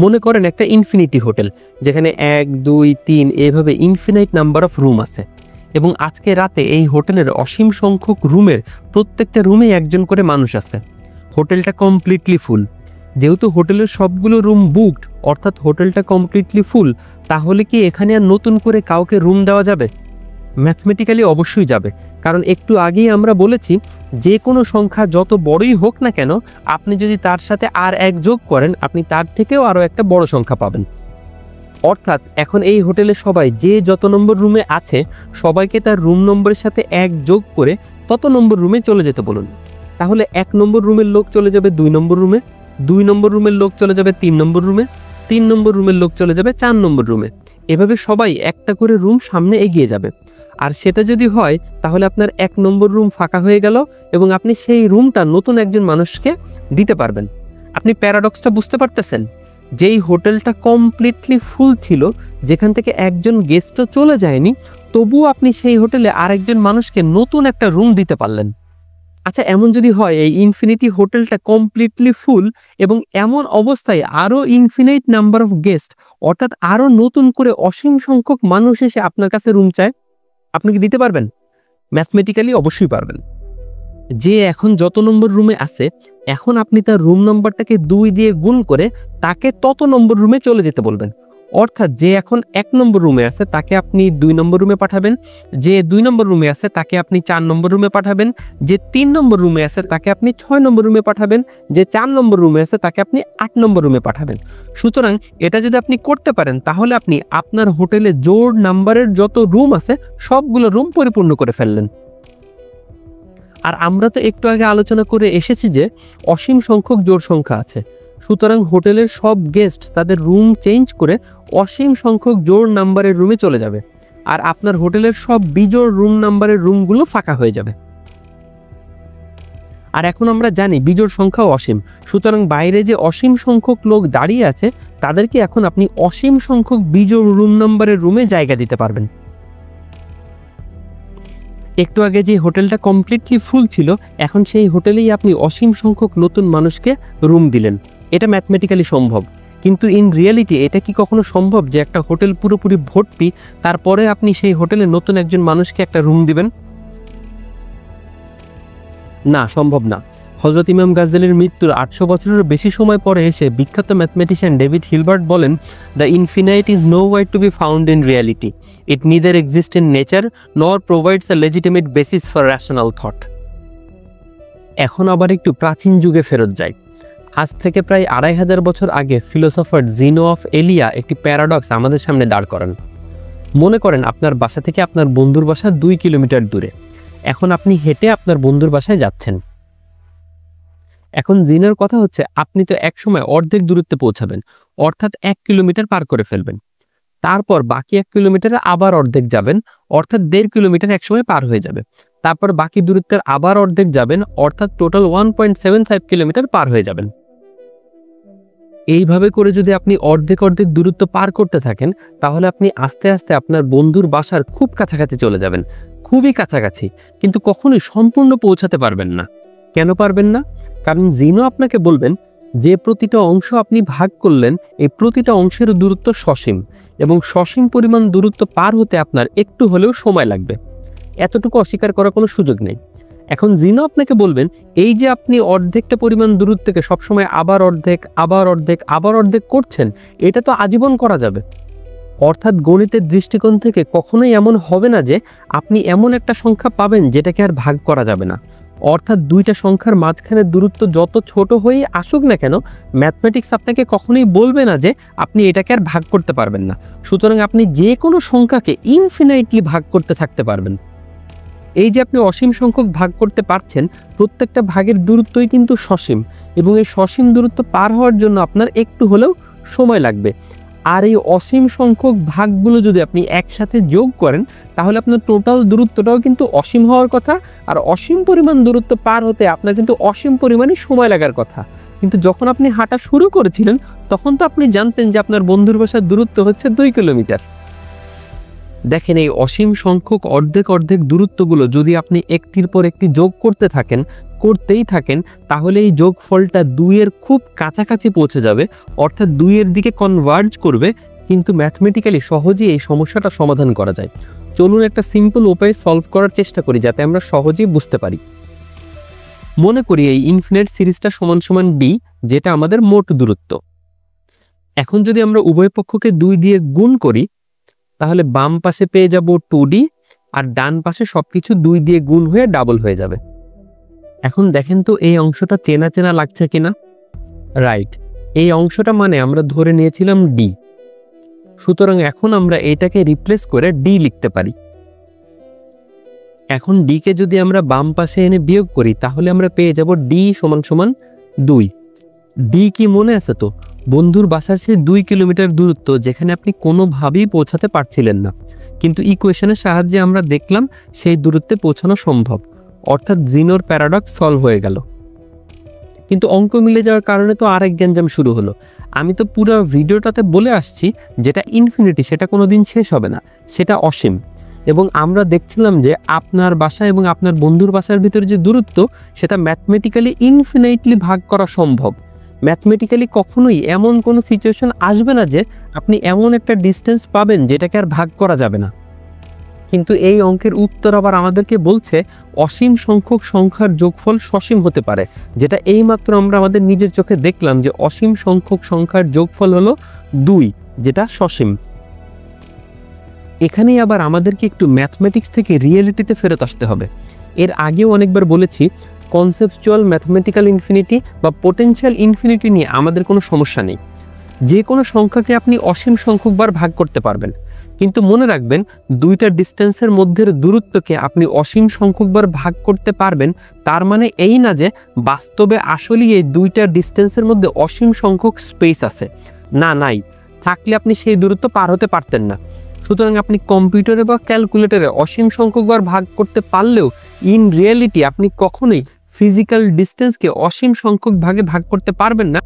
মনে করেন একটা ইনফিনিটি হোটেল যেখানে 1, 2, 3 এভাবে ইনফিনাইট নাম্বার অফ রুম আছে এবং আজকে রাতে এই হোটেলের অসীম সংখ্যক রুমের প্রত্যেকটা রুমে একজন করে মানুষ আছে। হোটেলটা কমপ্লিটলি ফুল। যেহেতু হোটেলের সবগুলো রুম বুকড, অর্থাৎ হোটেলটা কমপ্লিটলি ফুল, তাহলে কি এখানে আর নতুন করে কাউকে রুম দেওয়া যাবে? ম্যাথমেটিক্যালি অবশ্যই যাবে, কারণ একটু আগেই আমরা বলেছি যে কোনো সংখ্যা যত বড়ই হোক না কেন আপনি যদি তার সাথে আর 1 যোগ করেন আপনি তার থেকেও আরও একটা বড় সংখ্যা পাবেন। অর্থাৎ এখন এই হোটেলে সবাই যে যত নম্বর রুমে আছে সবাইকে তার রুম নম্বরের সাথে 1 যোগ করে তত নম্বর রুমে চলে যেতে বলুন। তাহলে 1 নম্বর রুমের লোক চলে যাবে 2 নম্বর রুমে, 2 নম্বর রুমের লোক চলে যাবে 3 নম্বর রুমে, 3 নম্বর রুমের লোক চলে যাবে 4 নম্বর রুমে। এভাবে সবাই একটা করে রুম সামনে এগিয়ে যাবে। আর সেটা যদি হয় তাহলে আপনার 1 নম্বর রুম ফাঁকা হয়ে গেল এবং আপনি সেই রুমটা নতুন একজন মানুষকে দিতে পারবেন। আপনি প্যারাডক্সটা বুঝতে পারতেছেন? যেই হোটেলটা কমপ্লিটলি ফুল ছিল, যেখান থেকে একজন গেস্টও চলে যায়নি, তবুও আপনি সেই হোটেলে আরেকজন মানুষকে নতুন একটা রুম দিতে পারলেন। আচ্ছা, এমন যদি হয় এই ইনফিনিটি হোটেলটা কমপ্লিটলি ফুল এবং এমন অবস্থায় আরও ইনফিনাইট নাম্বার অফ গেস্ট, অর্থাৎ আরও নতুন করে অসীম সংখ্যক মানুষ এসে আপনার কাছে রুম চায়, আপনি কি দিতে পারবেন? ম্যাথমেটিক্যালি অবশ্যই পারবেন। যে এখন যত নম্বর রুমে আছে এখন আপনি তার রুম নম্বরটাকে 2 দিয়ে গুণ করে তাকে তত নম্বর রুমে চলে যেতে বলবেন। অর্থাৎ যে এখন 1 নম্বর রুমে আছে তাকে আপনি 2 নম্বর রুমে পাঠাবেন, যে 2 নম্বর রুমে আছে তাকে আপনি 4 নম্বর রুমে পাঠাবেন, যে 3 নম্বর রুমে আছে তাকে আপনি 6 নম্বর রুমে পাঠাবেন, যে 4 নম্বর রুমে আছে তাকে আপনি 8 নম্বর রুমে পাঠাবেন। সুতরাং এটা যদি আপনি করতে পারেন তাহলে আপনি আপনার হোটেলে জোড় নাম্বারের যত রুম আছে সবগুলো রুম পরিপূর্ণ করে ফেললেন। আর আমরা তো একটু আগে আলোচনা করে এসেছি যে অসীম সংখ্যক জোড় সংখ্যা আছে, সুতরাং হোটেলের সব গেস্ট তাদের রুম চেঞ্জ করে অসীম সংখ্যক জোড় নাম্বারের রুমে চলে যাবে আর আপনার হোটেলের সব বিজোড় রুম নাম্বারের রুমগুলো ফাঁকা হয়ে যাবে। আর এখন আমরা জানি বিজোড় সংখ্যাও অসীম, সুতরাং বাইরে যে অসীম সংখ্যক লোক দাঁড়িয়ে আছে তাদেরকে এখন আপনি অসীম সংখ্যক বিজোড় রুম নাম্বারের রুমে জায়গা দিতে পারবেন। একটু আগে যে হোটেলটা কমপ্লিটলি ফুল ছিল এখন সেই হোটেলেই আপনি অসীম সংখ্যক নতুন মানুষকে রুম দিলেন। এটা ম্যাথমেটিক্যালি সম্ভব, কিন্তু ইন রিয়েলিটি এটা কি কখনো সম্ভব যে একটা হোটেল পুরোপুরি ভর্তি তারপরে আপনি সেই হোটেলে নতুন একজন মানুষকে একটা রুম দিবেন? না, সম্ভব না। হযরত ইমাম গাজ্জালির মৃত্যুর 800 বছরের বেশি সময় পরে এসে বিখ্যাত ম্যাথমেটিশিয়ান ডেভিড হিলবার্ট বলেন, the infinite is nowhere to be found in reality, it neither exist in nature nor provides a legitimate basis for rational thought. এখন আবার একটু প্রাচীন যুগে ফেরত যাই। আজ থেকে প্রায় 2500 বছর আগে ফিলোসফার জিনো অফ এলিয়া একটি প্যারাডক্স আমাদের সামনে দাঁড় করান। মনে করেন আপনার বাসা থেকে আপনার বন্ধুর বাসা 2 কিলোমিটার দূরে। এখন আপনি হেঁটে আপনার বন্ধুর বাসায় যাচ্ছেন। এখন জিনের কথা হচ্ছে আপনি তো একসময় অর্ধেক দূরত্বে পৌঁছাবেন, অর্থাৎ 1 কিলোমিটার পার করে ফেলবেন। তারপর বাকি 1 কিলোমিটারে আবার অর্ধেক যাবেন, অর্থাৎ 1.5 কিলোমিটার একসময় পার হয়ে যাবে। তারপর বাকি দূরত্বের আবার অর্ধেক যাবেন, অর্থাৎ টোটাল 1.75 কিলোমিটার পার হয়ে যাবেন। এইভাবে করে যদি আপনি অর্ধেক দূরত্ব পার করতে থাকেন, তাহলে আপনি আস্তে আস্তে আপনার বন্ধুর বাসার খুব কাছাকাছি চলে যাবেন, খুবই কাছাকাছি, কিন্তু কখনোই সম্পূর্ণ পৌঁছাতে পারবেন না। কেন পারবেন না? কারণ জিনো আপনাকে বলবেন যে প্রতিটা অংশ আপনি ভাগ করলেন, এই প্রতিটা অংশের দূরত্ব সসীম, এবং সসীম পরিমাণ দূরত্ব পার হতে আপনার একটু হলেও সময় লাগবে। এতটুকু অস্বীকার করার কোনো সুযোগ নেই। এখন জিনো আপনাকে বলবেন এই যে আপনি অর্ধেকটা পরিমাণ দূরত্বকে সবসময় আবার অর্ধেক করছেন, এটা তো আজীবন করা যাবে। অর্থাৎ গণিতের দৃষ্টিকোণ থেকে কখনোই এমন হবে না যে আপনি এমন একটা সংখ্যা পাবেন যেটাকে আর ভাগ করা যাবে না। অর্থাৎ দুইটা সংখ্যার মাঝখানের দূরত্ব যত ছোট হয়েই আসুক না কেন, ম্যাথমেটিক্স আপনাকে কখনোই বলবে না যে আপনি এটাকে আর ভাগ করতে পারবেন না। সুতরাং আপনি যে কোনো সংখ্যাকে ইনফিনাইটলি ভাগ করতে থাকতে পারবেন। এই যে আপনি অসীম সংখ্যক ভাগ করতে পারছেন, প্রত্যেকটা ভাগের দূরত্বই কিন্তু সসীম, এবং এই সসীম দূরত্ব পার হওয়ার জন্য আপনার একটু হলেও সময় লাগবে। আর এই অসীম সংখ্যক ভাগগুলো যদি আপনি একসাথে যোগ করেন, তাহলে আপনার টোটাল দূরত্বটাও কিন্তু অসীম হওয়ার কথা, আর অসীম পরিমাণ দূরত্ব পার হতে আপনার কিন্তু অসীম পরিমাণে সময় লাগার কথা। কিন্তু যখন আপনি হাঁটা শুরু করেছিলেন, তখন তো আপনি জানতেন যে আপনার বন্ধুর বাসার দূরত্ব হচ্ছে 2 কিলোমিটার। দেখেন, এই অসীম সংখ্যক অর্ধেক দূরত্বগুলো যদি আপনি একটির পর একটি যোগ করতেই থাকেন, তাহলে এই যোগফলটা 2 এর খুব কাছাকাছি পৌঁছে যাবে, অর্থাৎ 2 এর দিকে কনভার্জ করবে। কিন্তু ম্যাথমেটিক্যালি সহজেই এই সমস্যাটা সমাধান করা যায়। চলুন একটা সিম্পল উপায়ে সলভ করার চেষ্টা করি, যাতে আমরা সহজেই বুঝতে পারি। মনে করি এই ইনফিনিট সিরিজটা সমান ডি, যেটা আমাদের মোট দূরত্ব। এখন যদি আমরা উভয় পক্ষকে 2 দিয়ে গুণ করি, তাহলে বাম পাশে পেয়ে যাব 2d, আর ডান পাশে সবকিছু 2 দিয়ে গুণ হয়ে ডাবল হয়ে যাবে। এখন দেখেন তো এই অংশটা চেনা চেনা লাগছে কিনা? রাইট, এই অংশটা মানে আমরা ধরে নিয়েছিলাম d। সুতরাং এখন আমরা এটাকে রিপ্লেস করে d লিখতে পারি। এখন d কে যদি আমরা বাম পাশে এনে বিয়োগ করি, তাহলে আমরা পেয়ে যাব d সমান 2। d কি মনে আছে তো? বন্ধুর বাসার সে 2 কিলোমিটার দূরত্ব, যেখানে আপনি কোনোভাবেই পৌঁছাতে পারছিলেন না, কিন্তু ইকুয়েশনের সাহায্যে আমরা দেখলাম সেই দূরত্বে পৌঁছানো সম্ভব। অর্থাৎ জিনোর প্যারাডক্স সলভ হয়ে গেল। কিন্তু অঙ্ক মিলে যাওয়ার কারণে তো আরেক গ্যাঞ্জাম শুরু হলো। আমি তো পুরো ভিডিওটাতে বলে আসছি যেটা ইনফিনিটি সেটা কোনোদিন শেষ হবে না, সেটা অসীম। এবং আমরা দেখছিলাম যে আপনার বাসা এবং আপনার বন্ধুর বাসার ভিতরে যে দূরত্ব, সেটা ম্যাথমেটিক্যালি ইনফিনাইটলি ভাগ করা সম্ভব। ম্যাথমেটিক্যালি কখনোই এমন কোনো সিচুয়েশন আসবে না যে আপনি এমন একটা ডিস্টেন্স পাবেন যেটাকে আর ভাগ করা যাবে না। কিন্তু এই অঙ্কের উত্তর আবার আমাদেরকে বলছে অসীম সংখ্যক সংখ্যার যোগফল সসীম হতে পারে, যেটা এইমাত্র আমরা আমাদের নিজের চোখে দেখলাম যে অসীম সংখ্যক সংখ্যার যোগফল হলো 2, যেটা সসীম। এখানেই আবার আমাদেরকে একটু ম্যাথমেটিক্স থেকে রিয়েলিটিতে ফেরত আসতে হবে। এর আগেও অনেকবার বলেছি, কনসেপচুয়াল ম্যাথমেটিক্যাল ইনফিনিটি বা পোটেনশিয়াল ইনফিনিটি নিয়ে আমাদের কোনো সমস্যা নেই। যে কোনো সংখ্যাকে আপনি অসীম সংখ্যকবার ভাগ করতে পারবেন, কিন্তু মনে রাখবেন দুইটা ডিস্টেন্সের মধ্যের দূরত্বকে আপনি অসীম সংখ্যকবার ভাগ করতে পারবেন, তার মানে এই না যে বাস্তবে আসলেই এই দুইটা ডিস্টেন্সের মধ্যে অসীম সংখ্যক স্পেস আছে। না, নাই। থাকলে আপনি সেই দূরত্ব পার হতে পারতেন না। সুতরাং আপনি কম্পিউটারে বা ক্যালকুলেটরে অসীম সংখ্যকবার ভাগ করতে পারলেও ইন রিয়েলিটি আপনি কখনোই ফিজিক্যাল ডিস্টেন্সকে অসীম সংখ্যক ভাগে ভাগ করতে পারবেন না।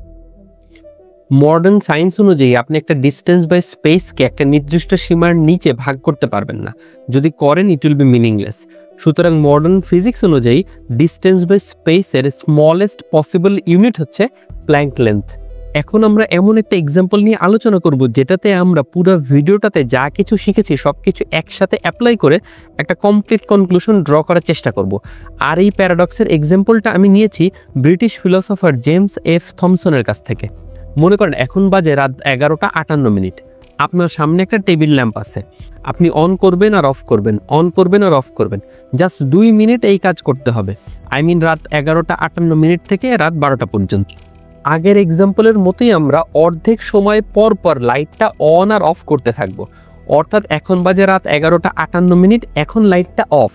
মডার্ন সায়েন্স অনুযায়ী আপনি একটা ডিস্টেন্স বাই স্পেসকে একটা নির্দিষ্ট সীমার নিচে ভাগ করতে পারবেন না। যদি করেন, ইট উইল বি মিনিংলেস। সুতরাং মডার্ন ফিজিক্স অনুযায়ী ডিস্টেন্স বাই স্পেসের স্মলেস্ট পসিবল ইউনিট হচ্ছে প্ল্যাঙ্ক লেন্থ। এখন আমরা এমন একটা এক্সাম্পল নিয়ে আলোচনা করব, যেটাতে আমরা পুরো ভিডিওটাতে যা কিছু শিখেছি সবকিছু একসাথে অ্যাপ্লাই করে একটা কমপ্লিট কনক্লুশন ড্র করার চেষ্টা করব। আর এই প্যারাডক্সের এক্সাম্পলটা আমি নিয়েছি ব্রিটিশ ফিলোসফার জেমস এফ থমসনের কাছ থেকে। মনে করেন এখন বাজে রাত 11টা 58 মিনিট। আপনার সামনে একটা টেবিল ল্যাম্প আছে, আপনি অন করবেন আর অফ করবেন, অন করবেন আর অফ করবেন, জাস্ট 2 মিনিট এই কাজ করতে হবে। আই মিন রাত 11:58 থেকে রাত 12টা পর্যন্ত। আগের এক্সাম্পলের মতোই আমরা অর্ধেক সময় পর পর লাইটটা অন আর অফ করতে থাকবো। অর্থাৎ এখন বাজে রাত 11:58, এখন লাইটটা অফ।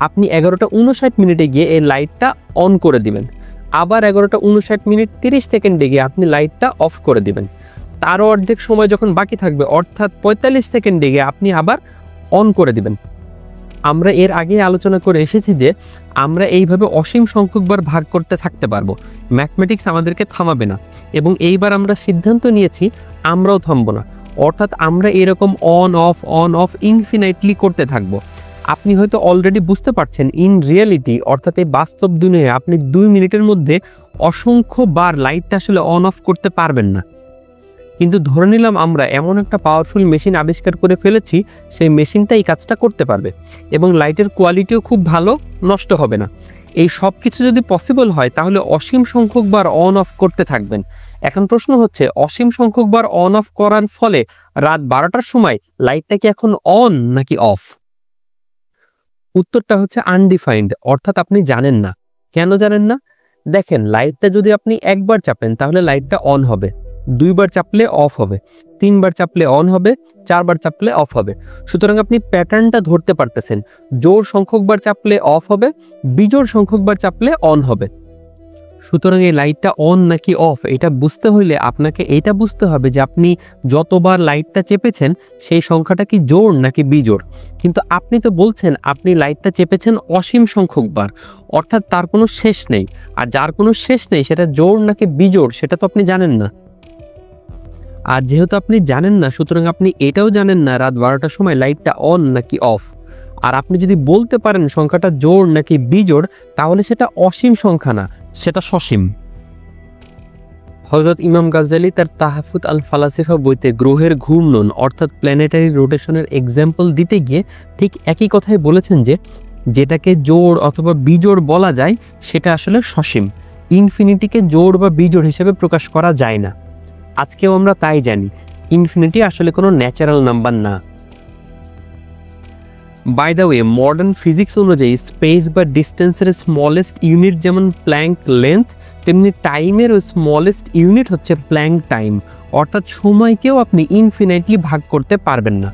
আপনি 11:59 গিয়ে এই লাইটটা অন করে দিবেন, আবার 11:59:30 গিয়ে আপনি লাইটটা অফ করে দিবেন। তারও অর্ধেক সময় যখন বাকি থাকবে অর্থাৎ 45 সেকেন্ডে গিয়ে আপনি আবার অন করে দিবেন। আমরা এর আগে আলোচনা করে এসেছি যে আমরা এইভাবে অসীম সংখ্যকবার ভাগ করতে থাকতে পারবো, ম্যাথমেটিক্স আমাদেরকে থামাবে না। এবং এইবার আমরা সিদ্ধান্ত নিয়েছি আমরাও থামবো না, অর্থাৎ আমরা এরকম অন অফ ইনফিনাইটলি করতে থাকবো। আপনি হয়তো অলরেডি বুঝতে পারছেন ইন রিয়েলিটি অর্থাৎ এই বাস্তব দুনিয়ায় আপনি 2 মিনিটের মধ্যে অসংখ্য বার লাইটটা আসলে অন অফ করতে পারবেন না। কিন্তু ধরে নিলাম আমরা এমন একটা পাওয়ারফুল মেশিন আবিষ্কার করে ফেলেছি, সেই মেশিনটা এই কাজটা করতে পারবে এবং লাইটের কোয়ালিটিও খুব ভালো, নষ্ট হবে না। এই সব কিছু যদি পসিবল হয় তাহলে অসীম সংখ্যক বার অন অফ করতে থাকবেন। এখন প্রশ্ন হচ্ছে, অসীম সংখ্যক বার অন অফ করার ফলে রাত 12টার সময় লাইটটা কি এখন অন নাকি অফ? উত্তরটা হচ্ছে আনডিফাইন্ড, অর্থাৎ আপনি জানেন না। কেন জানেন না? দেখেন, লাইটটা যদি আপনি একবার চাপেন তাহলে লাইটটা অন হবে, 2 বার চাপলে অফ হবে, 3 বার চাপলে অন হবে, 4 বার চাপলে অফ হবে। সুতরাং আপনি প্যাটার্নটা ধরতে পারতেছেন, জোড় সংখ্যকবার চাপলে অফ হবে, বিজোড় সংখ্যকবার চাপলে অন হবে। সুতরাং এই লাইটটা অন নাকি অফ এটা বুঝতে হইলে আপনাকে এটা বুঝতে হবে যে আপনি যতবার লাইটটা চেপেছেন সেই সংখ্যাটা কি জোড় নাকি বিজোড়। কিন্তু আপনি তো বলছেন আপনি লাইটটা চেপেছেন অসীম সংখ্যকবার, অর্থাৎ তার কোনো শেষ নেই। আর যার কোনো শেষ নেই সেটা জোড় নাকি বিজোড় সেটা তো আপনি জানেন না। আর যেহেতু আপনি জানেন না, সুতরাং আপনি এটাও জানেন না রাত 12টার সময় লাইটটা অন নাকি অফ। আর আপনি যদি বলতে পারেন সংখ্যাটা জোড় নাকি বিজোড়, তাহলে সেটা অসীম সংখ্যা না, সেটা সসীম। হযরত ইমাম গাজ্জালী তার তাহফুত আল ফালাসিফা বইতে গ্রহের ঘূর্ণন অর্থাৎ প্ল্যানেটারি রোটেশনের এক্সাম্পল দিতে গিয়ে ঠিক একই কথাই বলেছেন যে যেটাকে জোড় অথবা বিজোড় বলা যায় সেটা আসলে সসীম। ইনফিনিটিকে জোড় বা বিজোড় হিসেবে প্রকাশ করা যায় না। আজকেও আমরা তাই জানি, ইনফিনিটি আসলে কোনো ন্যাচারাল নাম্বার না। By the way, modern physics অনুযায়ী স্পেস বা ডিস্টেন্সের স্মলেস্ট ইউনিট যেমন প্ল্যাঙ্ক লেন্থ, তেমনি টাইমের স্মলেস্ট ইউনিট হচ্ছে প্ল্যাঙ্ক টাইম, অর্থাৎ সময়কেও আপনি ইনফিনাইটলি ভাগ করতে পারবেন না।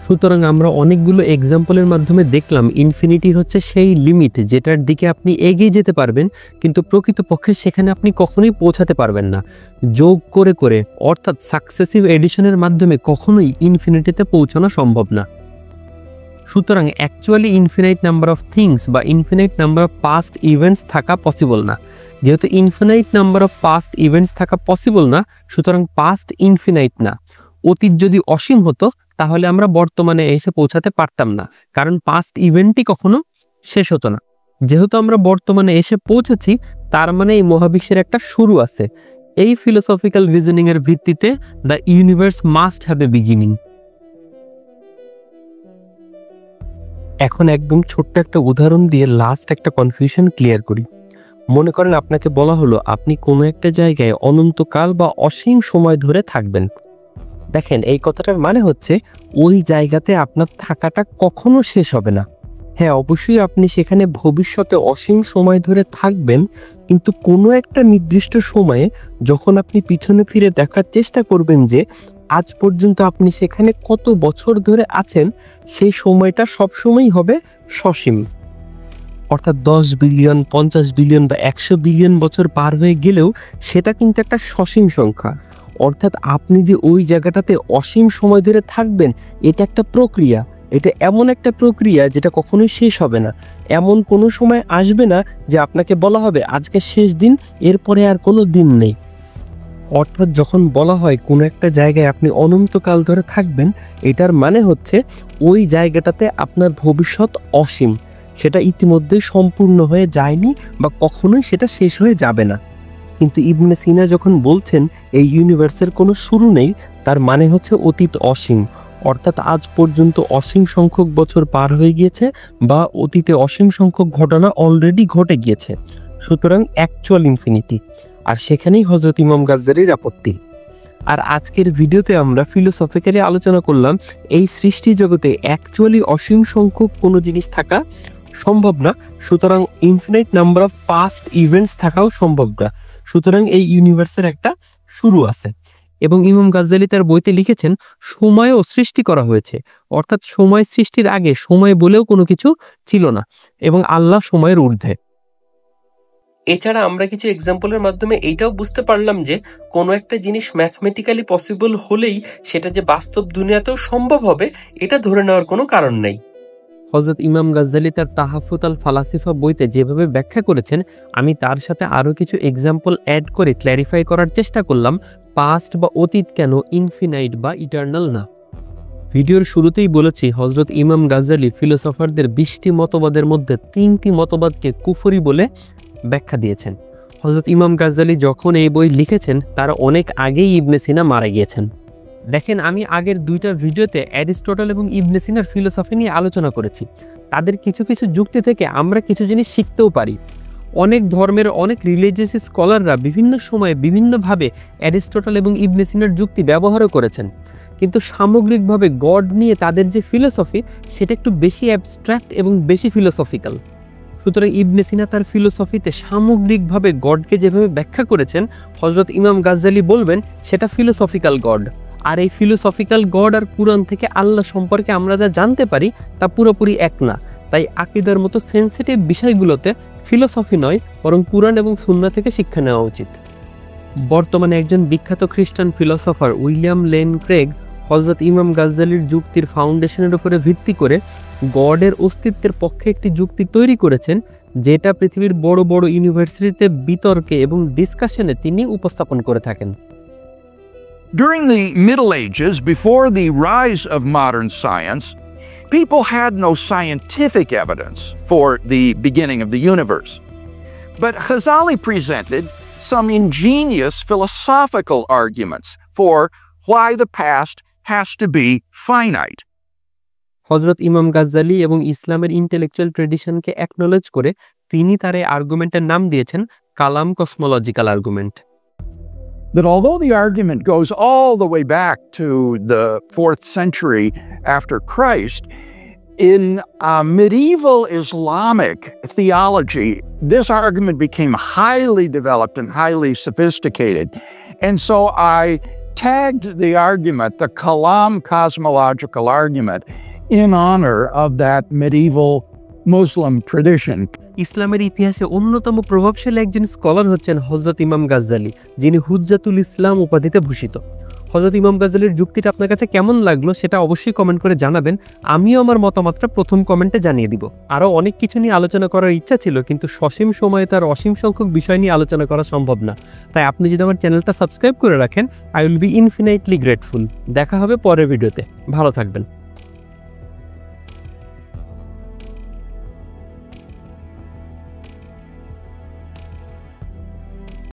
সুতরাং আমরা অনেকগুলো এক্সাম্পলের মাধ্যমে দেখলাম ইনফিনিটি হচ্ছে সেই লিমিট যেটার দিকে আপনি এগিয়ে যেতে পারবেন, কিন্তু প্রকৃতপক্ষে সেখানে আপনি কখনোই পৌঁছাতে পারবেন না। যোগ করে করে অর্থাৎ সাকসেসিভ এডিশনের মাধ্যমে কখনোই ইনফিনিটিতে পৌঁছানো সম্ভব না। সুতরাং actually infinite number of things বা infinite number of past events থাকা পসিবল না। যেহেতু infinite number of past events থাকা পসিবল না, সুতরাং পাস্ট ইনফিনাইট না। অতীত যদি অসীম হতো তাহলে আমরা বর্তমানে এসে পৌঁছাতে পারতাম না, কারণ পাস্ট ইভেন্টই কখনো শেষ হতো না। যেহেতু আমরা বর্তমানে এসে পৌঁছেছি, তার মানে এই মহাবিশ্বের একটা শুরু আছে। এই ফিলোসফিক্যাল রিজনিং এর ভিত্তিতে the universe must have a beginning. এখন একদম ছোট্ট একটা উদাহরণ দিয়ে লাস্ট একটা কনফিউশন ক্লিয়ার করি। মনে করেন আপনাকে বলা হলো আপনি কোনো একটা জায়গায় অনন্তকাল বা অসীম সময় ধরে থাকবেন। দেখেন, এই কথাটার মানে হচ্ছে ওই জায়গাতে আপনার থাকাটা কখনো শেষ হবে না। হ্যাঁ, অবশ্যই আপনি সেখানে ভবিষ্যতে অসীম সময় ধরে থাকবেন, কিন্তু কোনো একটা নির্দিষ্ট সময়ে যখন আপনি পিছনে ফিরে দেখার চেষ্টা করবেন যে আজ পর্যন্ত আপনি সেখানে কত বছর ধরে আছেন, সেই সময়টা সবসময়ই হবে সসীম। অর্থাৎ 10 বিলিয়ন, 50 বিলিয়ন বা 100 বিলিয়ন বছর পার হয়ে গেলেও সেটা কিন্তু একটা সসীম সংখ্যা। অর্থাৎ আপনি যে ওই জায়গাটাতে অসীম সময় ধরে থাকবেন, এটা একটা প্রক্রিয়া। এটা এমন একটা প্রক্রিয়া যেটা কখনোই শেষ হবে না। এমন কোনো সময় আসবে না যে আপনাকে বলা হবে আজকে শেষ দিন, এরপরে আর কোনো দিন নেই। অর্থাৎ যখন বলা হয় কোনো একটা জায়গায় আপনি অনন্তকাল ধরে থাকবেন, এটার মানে হচ্ছে ওই জায়গাটাতে আপনার ভবিষ্যৎ অসীম, সেটা ইতিমধ্যে সম্পূর্ণ হয়ে যায়নি বা কখনোই সেটা শেষ হয়ে যাবে না। কিন্তু ইবনে সিনা যখন বলছেন এই ইউনিভার্সের কোনো শুরু নেই, তার মানে হচ্ছে অতীত অসীম। অর্থাৎ আজ পর্যন্ত অসীম সংখ্যক বছর পার হয়ে গিয়েছে বা অতীতে অসীম সংখ্যক ঘটনা অলরেডি ঘটে গিয়েছে। সুতরাং অ্যাকচুয়াল ইনফিনিটি। আর সেখানেই হযরত ইমাম গাজ্জালীর আপত্তি। আর আজকের ভিডিওতে আমরা ফিলোসফিক্যালি আলোচনা করলাম এই সৃষ্টি জগতে অ্যাকচুয়ালি অসীম সংখ্যক কোনো জিনিস থাকা সম্ভব না, সুতরাং infinite number of past events থাকাও সম্ভব না, সুতরাং এই ইউনিভার্সের একটা শুরু আছে। এবং ইমাম গাজ্জালি তার বইতে লিখেছেন সময়ও সৃষ্টি করা হয়েছে, অর্থাৎ সময় সৃষ্টির আগে সময় বলেও কোনো কিছু ছিল না এবং আল্লাহ সময়ের ঊর্ধ্বে। এছাড়া আমরা কিছু এক্সাম্পলের মাধ্যমে এইটাও বুঝতে পারলাম যে কোনো একটা জিনিস ম্যাথমেটিক্যালি পসিবল হলেই সেটা যে বাস্তব দুনিয়াতেও সম্ভব হবে এটা ধরে নেওয়ার কোনো কারণ নেই। হযরত ইমাম গাজ্জালি তার তাহাফুত আল ফালাসিফা বইতে যেভাবে ব্যাখ্যা করেছেন, আমি তার সাথে আরও কিছু এক্সাম্পল অ্যাড করে ক্ল্যারিফাই করার চেষ্টা করলাম পাস্ট বা অতীত কেন ইনফিনাইট বা ইটার্নাল না। ভিডিওর শুরুতেই বলেছি হযরত ইমাম গাজ্জালি ফিলোসফারদের 20টি মতবাদের মধ্যে 3টি মতবাদকে কুফরি বলে ব্যাখ্যা দিয়েছেন। হযরত ইমাম গাজ্জালি যখন এই বই লিখেছেন তার অনেক আগেই ইবনে সিনা মারা গিয়েছেন। দেখেন, আমি আগের 2টা ভিডিওতে অ্যারিস্টটল এবং ইবনে সিনার ফিলোসফি নিয়ে আলোচনা করেছি। তাদের কিছু কিছু যুক্তি থেকে আমরা কিছু জিনিস শিখতেও পারি। অনেক ধর্মের অনেক রিলিজিয়াস স্কলাররা বিভিন্ন সময়ে বিভিন্নভাবে অ্যারিস্টটল এবং ইবনে সিনার যুক্তি ব্যবহারও করেছেন, কিন্তু সামগ্রিকভাবে গড নিয়ে তাদের যে ফিলোসফি সেটা একটু বেশি অ্যাবস্ট্রাক্ট এবং বেশি ফিলোসফিক্যাল। সুতরাং ইবনে সিনা তার ফিলোসফিতে সামগ্রিকভাবে গডকে যেভাবে ব্যাখ্যা করেছেন, হযরত ইমাম গাজ্জালি বলবেন সেটা ফিলোসফিক্যাল গড। আর এই ফিলোসফিক্যাল গড আর কুরআন থেকে আল্লাহ সম্পর্কে আমরা যা জানতে পারি তা পুরোপুরি এক না। তাই আকীদার মতো সেন্সিটিভ বিষয়গুলোতে ফিলোসফি নয়, বরং কুরআন এবং সুন্নাহ থেকে শিক্ষা নেওয়া উচিত। বর্তমানে একজন বিখ্যাত খ্রিস্টান ফিলোসফার উইলিয়াম লেন ক্রেগ হযরত ইমাম গাজ্জালির যুক্তির ফাউন্ডেশনের উপরে ভিত্তি করে গডের অস্তিত্বের পক্ষে একটি যুক্তি তৈরি করেছেন, যেটা পৃথিবীর বড় বড় ইউনিভার্সিটিতে বিতর্কে এবং ডিসকাশনে তিনি উপস্থাপন করে থাকেন। During the Middle Ages, before the rise of modern science, people had no scientific evidence for the beginning of the universe. But Ghazali presented some ingenious philosophical arguments for why the past has to be finite. হযরত ইমাম গাজ্জালি এবং ইসলামের intellectual ট্রেডিশনকে acknowledge করে তিনি তার এই আর্গুমেন্টের নাম দিয়েছেন kalam cosmological argument. That although the argument goes all the way back to the 4th century after Christ, in medieval Islamic theology, this argument became highly developed and highly sophisticated. And so I tagged the argument, the Kalam cosmological argument, in honor of that medieval Muslim tradition. ইসলামের ইতিহাসে অন্যতম প্রভাবশালী একজন scholar হচ্ছেন হযরত ইমাম গাজ্জালি, যিনি হুজ্জাতুল ইসলাম উপাধিতে ভূষিত। হযরত ইমাম গাজ্জালির যুক্তিটা আপনার কাছে কেমন লাগলো সেটা অবশ্যই কমেন্ট করে জানাবেন। আমিও আমার মতামতটা প্রথম কমেন্টে জানিয়ে দিব। আরও অনেক কিছু নিয়ে আলোচনা করার ইচ্ছা ছিল, কিন্তু সসীম সময়ে তার অসীম সংখ্যক বিষয় নিয়ে আলোচনা করা সম্ভব না। তাই আপনি যদি আমার চ্যানেলটা সাবস্ক্রাইব করে রাখেন, আই উইল বি ইনফিনাইটলি গ্রেটফুল। দেখা হবে পরের ভিডিওতে। ভালো থাকবেন।